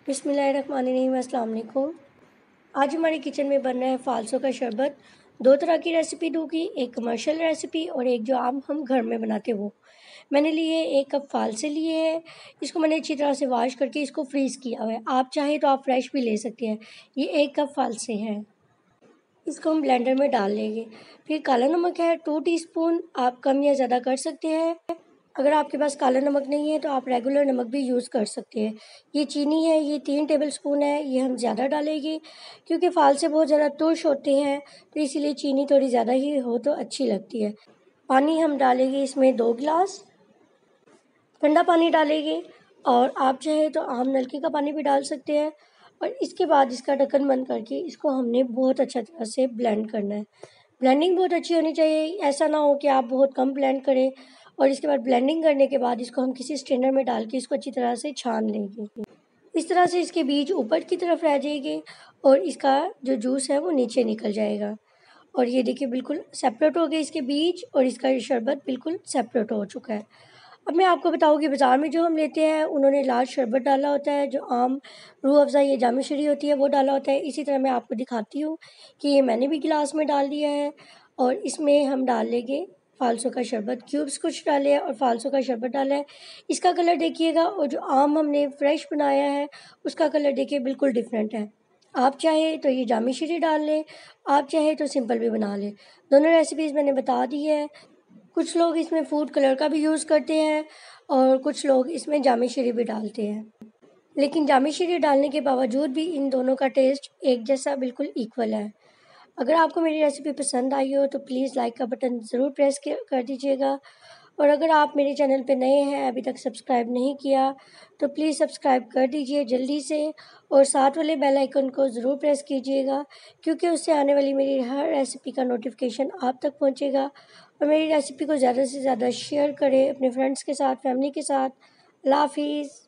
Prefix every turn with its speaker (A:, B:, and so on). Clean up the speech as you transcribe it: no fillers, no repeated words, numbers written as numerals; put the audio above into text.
A: बिस्मिल्लाहिर्रहमानिर्रहीम। अस्सलाम वालेकुम। आज हमारे किचन में बन रहा है फ़ालसों का शरबत। दो तरह की रेसिपी दूंगी, एक कमर्शियल रेसिपी और एक जो आम हम घर में बनाते वो। मैंने लिए 1 कप फ़ालसे लिए हैं। इसको मैंने अच्छी तरह से वॉश करके इसको फ्रीज़ किया हुआ है। आप चाहे तो आप फ्रेश भी ले सकते हैं। ये 1 कप फ़ालसे हैं। इसको हम ब्लेंडर में डाल लेंगे। फिर काला नमक है 2 टीस्पून, आप कम या ज़्यादा कर सकते हैं। अगर आपके पास काला नमक नहीं है तो आप रेगुलर नमक भी यूज़ कर सकते हैं। ये चीनी है, ये 3 टेबलस्पून है, ये हम ज़्यादा डालेंगे क्योंकि फ़ालसे बहुत ज़्यादा तुर्श होते हैं, तो इसीलिए चीनी थोड़ी ज़्यादा ही हो तो अच्छी लगती है। पानी हम डालेंगे इसमें 2 गिलास, ठंडा पानी डालेंगे और आप चाहे तो आम नलके का पानी भी डाल सकते हैं। और इसके बाद इसका ढक्कन बंद करके इसको हमने बहुत अच्छा तरह से ब्लेंड करना है। ब्लेंडिंग बहुत अच्छी होनी चाहिए, ऐसा ना हो कि आप बहुत कम ब्लेंड करें। और इसके बाद ब्लेंडिंग करने के बाद इसको हम किसी स्ट्रेनर में डाल के इसको अच्छी तरह से छान लेंगे। इस तरह से इसके बीज ऊपर की तरफ रह जाएंगे और इसका जो जूस है वो नीचे निकल जाएगा। और ये देखिए बिल्कुल सेपरेट हो गए इसके बीज और इसका ये शरबत बिल्कुल सेपरेट हो चुका है। अब मैं आपको बताऊँ कि बाज़ार में जो हम लेते हैं उन्होंने लाल शरबत डाला होता है, जो आम रूह अफ़ज़ा या जाम शरी होती है वो डाला होता है। इसी तरह मैं आपको दिखाती हूँ कि ये मैंने भी गिलास में डाल दिया है और इसमें हम डाल लेंगे फ़ालसों का शरबत। क्यूब्स कुछ डाले हैं और फ़ालसों का शरबत डाला है। इसका कलर देखिएगा और जो आम हमने फ्रेश बनाया है उसका कलर देखिए बिल्कुल डिफरेंट है। आप चाहे तो ये जाम शरी डाल लें, आप चाहे तो सिंपल भी बना लें। दोनों रेसिपीज़ मैंने बता दी है। कुछ लोग इसमें फूड कलर का भी यूज़ करते हैं और कुछ लोग इसमें जाम शरी भी डालते हैं। लेकिन जाम शरी डालने के बावजूद भी इन दोनों का टेस्ट एक जैसा बिल्कुल इक्वल है। अगर आपको मेरी रेसिपी पसंद आई हो तो प्लीज़ लाइक का बटन ज़रूर प्रेस कर दीजिएगा। और अगर आप मेरे चैनल पे नए हैं, अभी तक सब्सक्राइब नहीं किया तो प्लीज़ सब्सक्राइब कर दीजिए जल्दी से और साथ वाले बेल आइकन को ज़रूर प्रेस कीजिएगा, क्योंकि उससे आने वाली मेरी हर रेसिपी का नोटिफिकेशन आप तक पहुंचेगा। और मेरी रेसिपी को ज़्यादा से ज़्यादा शेयर करें अपने फ्रेंड्स के साथ, फैमिली के साथ। अल्लाह हाफ़िज़।